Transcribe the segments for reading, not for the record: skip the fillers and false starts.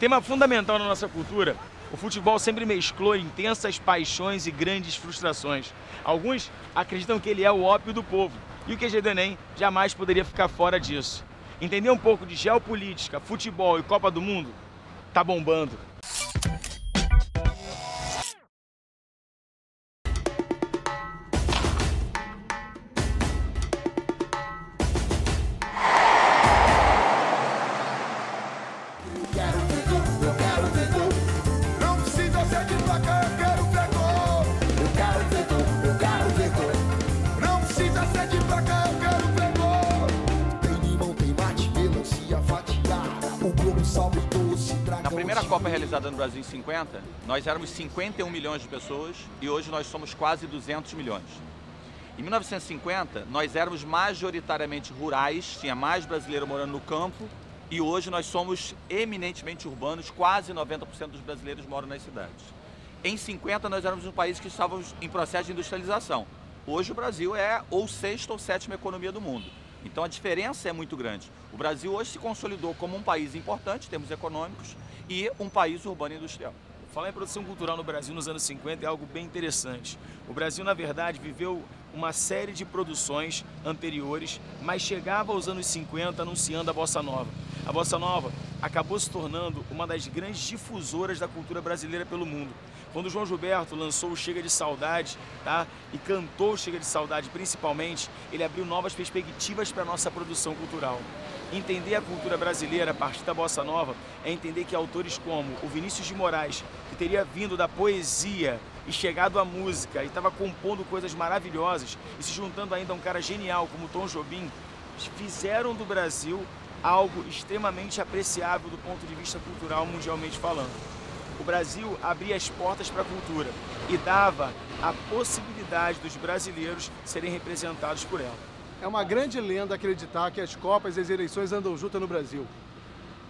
Tema fundamental na nossa cultura, o futebol sempre mesclou intensas paixões e grandes frustrações. Alguns acreditam que ele é o ópio do povo, e o QG do Enem jamais poderia ficar fora disso. Entender um pouco de geopolítica, futebol e Copa do Mundo? Tá bombando. Na primeira Copa realizada no Brasil em 50, nós éramos 51 milhões de pessoas e hoje nós somos quase 200 milhões. Em 1950, nós éramos majoritariamente rurais, tinha mais brasileiro morando no campo e hoje nós somos eminentemente urbanos, quase 90% dos brasileiros moram nas cidades. Em 50, nós éramos um país que estávamos em processo de industrialização. Hoje o Brasil é ou sexta ou sétima economia do mundo. Então a diferença é muito grande. O Brasil hoje se consolidou como um país importante em termos econômicos e um país urbano e industrial. Falar em produção cultural no Brasil nos anos 50 é algo bem interessante. O Brasil, na verdade, viveu uma série de produções anteriores, mas chegava aos anos 50 anunciando a Bossa Nova. A Bossa Nova acabou se tornando uma das grandes difusoras da cultura brasileira pelo mundo. Quando o João Gilberto lançou o Chega de Saudade, tá? E cantou o Chega de Saudade principalmente, ele abriu novas perspectivas para a nossa produção cultural. Entender a cultura brasileira a partir da Bossa Nova é entender que autores como o Vinícius de Moraes, que teria vindo da poesia e chegado à música e estava compondo coisas maravilhosas e se juntando ainda a um cara genial como Tom Jobim, fizeram do Brasil algo extremamente apreciável do ponto de vista cultural mundialmente falando. O Brasil abria as portas para a cultura e dava a possibilidade dos brasileiros serem representados por ela. É uma grande lenda acreditar que as Copas e as eleições andam juntas no Brasil.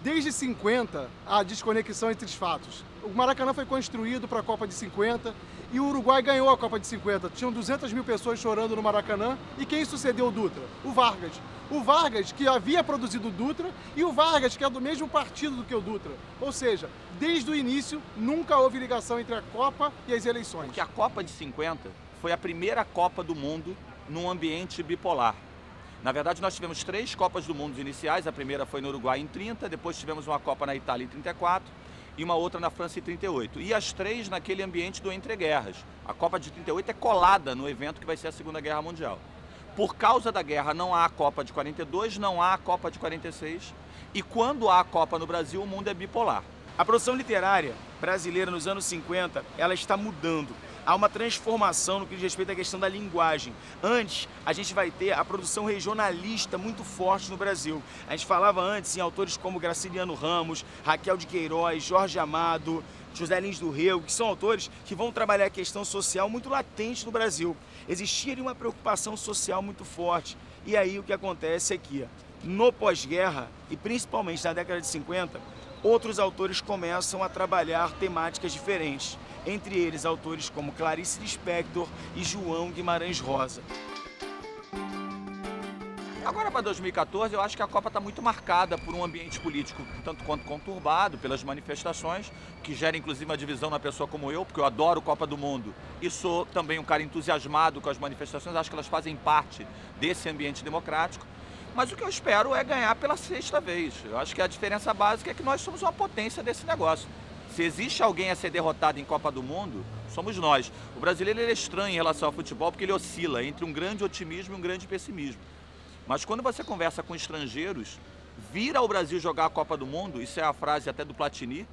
Desde 50, há desconexão entre os fatos. O Maracanã foi construído para a Copa de 50 e o Uruguai ganhou a Copa de 50. Tinham 200 mil pessoas chorando no Maracanã. E quem sucedeu o Dutra? O Vargas. O Vargas, que havia produzido o Dutra, e o Vargas, que é do mesmo partido do que o Dutra. Ou seja, desde o início, nunca houve ligação entre a Copa e as eleições. Porque a Copa de 50 foi a primeira Copa do Mundo num ambiente bipolar. Na verdade, nós tivemos 3 Copas do Mundo iniciais. A primeira foi no Uruguai em 30, depois tivemos uma Copa na Itália em 34 e uma outra na França em 38. E as 3 naquele ambiente do entre-guerras. A Copa de 38 é colada no evento que vai ser a Segunda Guerra Mundial. Por causa da guerra não há a Copa de 42, não há a Copa de 46. E quando há a Copa no Brasil, o mundo é bipolar. A produção literária brasileira nos anos 50, ela está mudando. Há uma transformação no que diz respeito à questão da linguagem. Antes, a gente vai ter a produção regionalista muito forte no Brasil. A gente falava antes em autores como Graciliano Ramos, Raquel de Queiroz, Jorge Amado, José Lins do Rego, que são autores que vão trabalhar a questão social muito latente no Brasil. Existia uma preocupação social muito forte. E aí o que acontece é que, no pós-guerra, e principalmente na década de 50, outros autores começam a trabalhar temáticas diferentes. Entre eles, autores como Clarice Lispector e João Guimarães Rosa. Agora, para 2014, eu acho que a Copa está muito marcada por um ambiente político tanto quanto conturbado, pelas manifestações, que gera inclusive uma divisão na pessoa como eu, porque eu adoro Copa do Mundo e sou também um cara entusiasmado com as manifestações, acho que elas fazem parte desse ambiente democrático. Mas o que eu espero é ganhar pela 6ª vez. Eu acho que a diferença básica é que nós somos uma potência desse negócio. Se existe alguém a ser derrotado em Copa do Mundo, somos nós. O brasileiro ele é estranho em relação ao futebol porque ele oscila entre um grande otimismo e um grande pessimismo. Mas quando você conversa com estrangeiros, vir ao Brasil jogar a Copa do Mundo, isso é a frase até do Platini,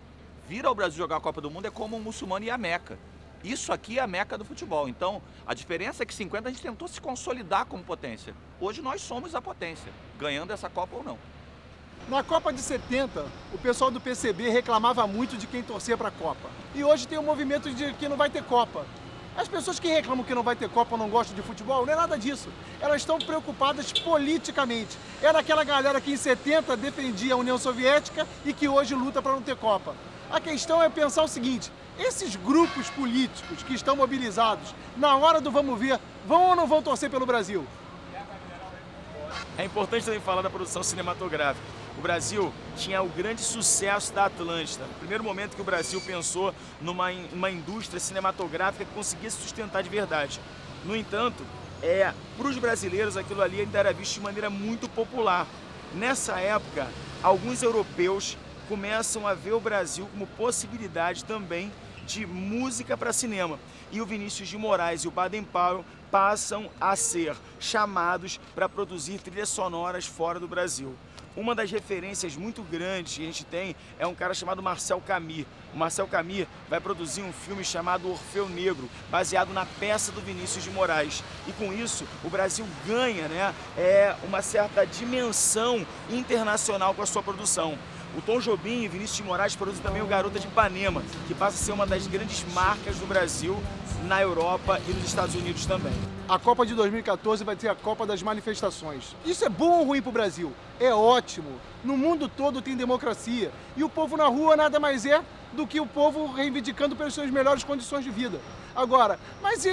vir ao Brasil jogar a Copa do Mundo é como um muçulmano ir à Meca. Isso aqui é a Meca do futebol. Então, a diferença é que em 50 a gente tentou se consolidar como potência. Hoje nós somos a potência, ganhando essa Copa ou não. Na Copa de 70, o pessoal do PCB reclamava muito de quem torcia para a Copa. E hoje tem um movimento de que não vai ter Copa. As pessoas que reclamam que não vai ter Copa ou não gostam de futebol, não é nada disso. Elas estão preocupadas politicamente. Era aquela galera que em 70 defendia a União Soviética e que hoje luta para não ter Copa. A questão é pensar o seguinte: esses grupos políticos que estão mobilizados, na hora do vamos ver, vão ou não vão torcer pelo Brasil? É importante também falar da produção cinematográfica. O Brasil tinha o grande sucesso da Atlântida. No primeiro momento que o Brasil pensou numa indústria cinematográfica que conseguisse sustentar de verdade. No entanto, para os brasileiros aquilo ali ainda era visto de maneira muito popular. Nessa época, alguns europeus começam a ver o Brasil como possibilidade também de música para cinema. E o Vinícius de Moraes e o Baden Powell passam a ser chamados para produzir trilhas sonoras fora do Brasil. Uma das referências muito grandes que a gente tem é um cara chamado Marcel Camus. O Marcel Camus vai produzir um filme chamado Orfeu Negro, baseado na peça do Vinícius de Moraes. E com isso, o Brasil ganha, né, uma certa dimensão internacional com a sua produção. O Tom Jobim e Vinícius de Moraes produzem também o Garota de Ipanema, que passa a ser uma das grandes marcas do Brasil na Europa e nos Estados Unidos também. A Copa de 2014 vai ter a Copa das Manifestações. Isso é bom ou ruim para o Brasil? É ótimo. No mundo todo tem democracia. E o povo na rua nada mais é do que o povo reivindicando pelas suas melhores condições de vida. Agora, mas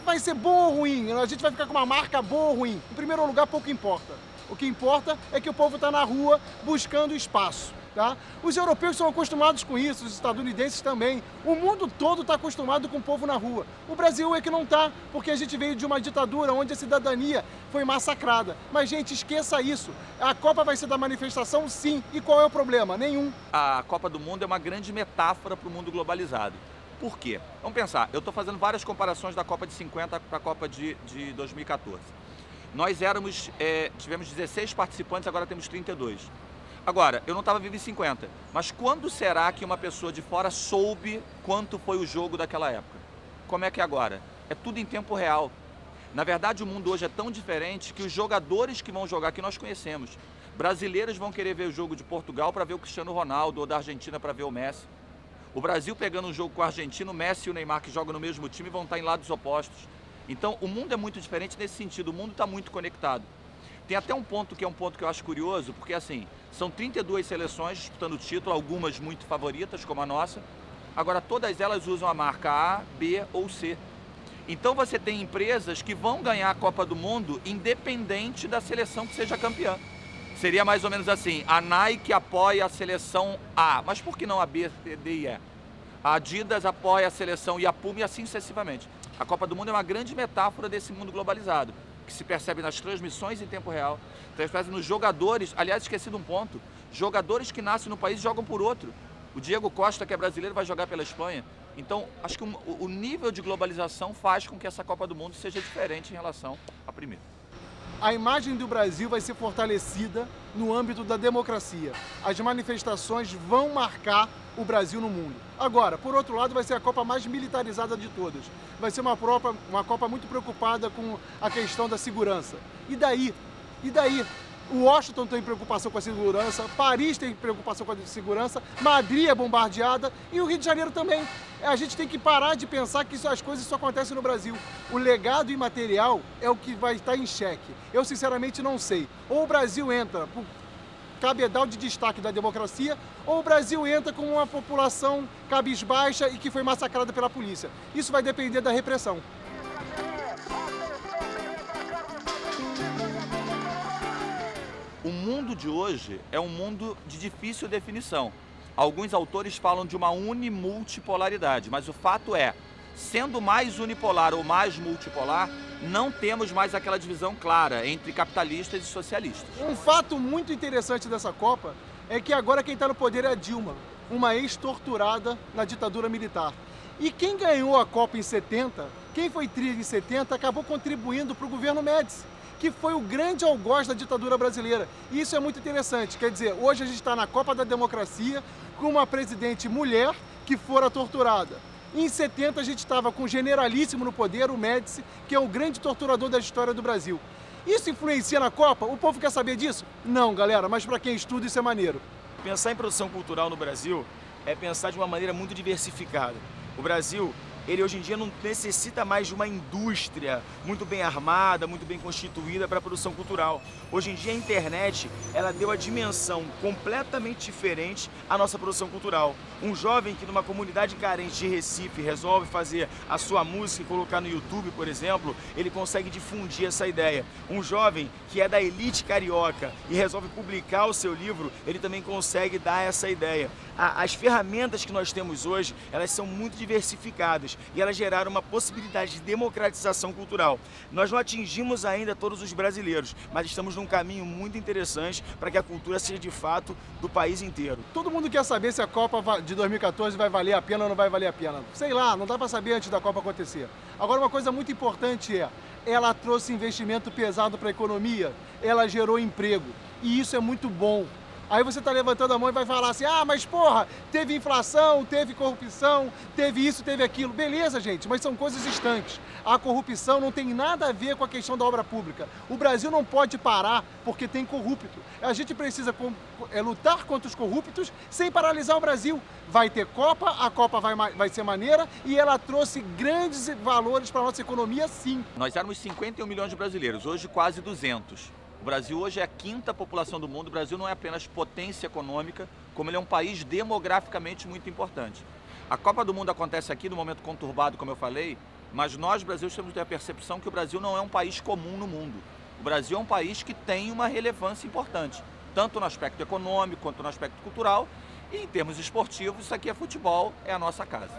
vai ser bom ou ruim? A gente vai ficar com uma marca boa ou ruim? Em primeiro lugar, pouco importa. O que importa é que o povo está na rua buscando espaço. Tá? Os europeus são acostumados com isso, os estadunidenses também. O mundo todo está acostumado com o povo na rua. O Brasil é que não está, porque a gente veio de uma ditadura onde a cidadania foi massacrada. Mas, gente, esqueça isso. A Copa vai ser da manifestação, sim. E qual é o problema? Nenhum. A Copa do Mundo é uma grande metáfora para o mundo globalizado. Por quê? Vamos pensar, eu estou fazendo várias comparações da Copa de 50 para a Copa de 2014. Nós tivemos 16 participantes, agora temos 32. Agora, eu não estava vivo em 50, mas quando será que uma pessoa de fora soube quanto foi o jogo daquela época? Como é que é agora? É tudo em tempo real. Na verdade, o mundo hoje é tão diferente que os jogadores que vão jogar, que nós conhecemos, brasileiros vão querer ver o jogo de Portugal para ver o Cristiano Ronaldo, ou da Argentina para ver o Messi. O Brasil pegando um jogo com a Argentina, o Messi e o Neymar, que jogam no mesmo time, vão estar em lados opostos. Então, o mundo é muito diferente nesse sentido, o mundo está muito conectado. Tem até um ponto que é um ponto que eu acho curioso, porque assim, são 32 seleções disputando o título, algumas muito favoritas, como a nossa. Agora, todas elas usam a marca A, B ou C. Então, você tem empresas que vão ganhar a Copa do Mundo independente da seleção que seja campeã. Seria mais ou menos assim, a Nike apoia a seleção A, mas por que não a B, C, D e E? A Adidas apoia a seleção e a Puma e assim sucessivamente. A Copa do Mundo é uma grande metáfora desse mundo globalizado, que se percebe nas transmissões em tempo real, percebe nos jogadores. Aliás, esqueci de um ponto, jogadores que nascem no país jogam por outro. O Diego Costa, que é brasileiro, vai jogar pela Espanha. Então, acho que o nível de globalização faz com que essa Copa do Mundo seja diferente em relação à primeira. A imagem do Brasil vai ser fortalecida no âmbito da democracia. As manifestações vão marcar o Brasil no mundo. Agora, por outro lado, vai ser a Copa mais militarizada de todas. Vai ser uma Copa muito preocupada com a questão da segurança. E daí? E daí? O Washington tem preocupação com a segurança, Paris tem preocupação com a segurança, Madrid é bombardeada e o Rio de Janeiro também. A gente tem que parar de pensar que as coisas só acontecem no Brasil. O legado imaterial é o que vai estar em xeque. Eu, sinceramente, não sei. Ou o Brasil entra por cabedal de destaque da democracia, ou o Brasil entra com uma população cabisbaixa e que foi massacrada pela polícia. Isso vai depender da repressão. O mundo de hoje é um mundo de difícil definição. Alguns autores falam de uma unimultipolaridade, mas o fato é, sendo mais unipolar ou mais multipolar, não temos mais aquela divisão clara entre capitalistas e socialistas. Um fato muito interessante dessa Copa é que agora quem está no poder é a Dilma, uma ex-torturada na ditadura militar. E quem ganhou a Copa em 70, quem foi trilha em 70, acabou contribuindo para o governo Médici, que foi o grande algoz da ditadura brasileira. E isso é muito interessante, quer dizer, hoje a gente está na Copa da Democracia com uma presidente mulher que fora torturada. Em 70 a gente estava com o generalíssimo no poder, o Médici, que é o grande torturador da história do Brasil. Isso influencia na Copa? O povo quer saber disso? Não, galera, mas para quem estuda isso é maneiro. Pensar em produção cultural no Brasil é pensar de uma maneira muito diversificada. O Brasil, ele hoje em dia não necessita mais de uma indústria muito bem armada, muito bem constituída para a produção cultural. Hoje em dia a internet, ela deu a dimensão completamente diferente à nossa produção cultural. Um jovem que numa comunidade carente de Recife resolve fazer a sua música e colocar no YouTube, por exemplo, ele consegue difundir essa ideia. Um jovem que é da elite carioca e resolve publicar o seu livro, ele também consegue dar essa ideia. As ferramentas que nós temos hoje, elas são muito diversificadas e elas geraram uma possibilidade de democratização cultural. Nós não atingimos ainda todos os brasileiros, mas estamos num caminho muito interessante para que a cultura seja de fato do país inteiro. Todo mundo quer saber se a Copa de 2014 vai valer a pena ou não vai valer a pena. Sei lá, não dá para saber antes da Copa acontecer. Agora, uma coisa muito importante ela trouxe investimento pesado para a economia, ela gerou emprego e isso é muito bom. Aí você está levantando a mão e vai falar assim, ah, mas porra, teve inflação, teve corrupção, teve isso, teve aquilo. Beleza, gente, mas são coisas distantes. A corrupção não tem nada a ver com a questão da obra pública. O Brasil não pode parar porque tem corrupto. A gente precisa lutar contra os corruptos sem paralisar o Brasil. Vai ter Copa, a Copa vai ser maneira e ela trouxe grandes valores para a nossa economia, sim. Nós éramos 51 milhões de brasileiros, hoje quase 200. O Brasil hoje é a quinta população do mundo. O Brasil não é apenas potência econômica, como ele é um país demograficamente muito importante. A Copa do Mundo acontece aqui num momento conturbado, como eu falei, mas nós brasileiros temos que ter a percepção que o Brasil não é um país comum no mundo. O Brasil é um país que tem uma relevância importante, tanto no aspecto econômico quanto no aspecto cultural, e em termos esportivos, isso aqui é futebol, é a nossa casa.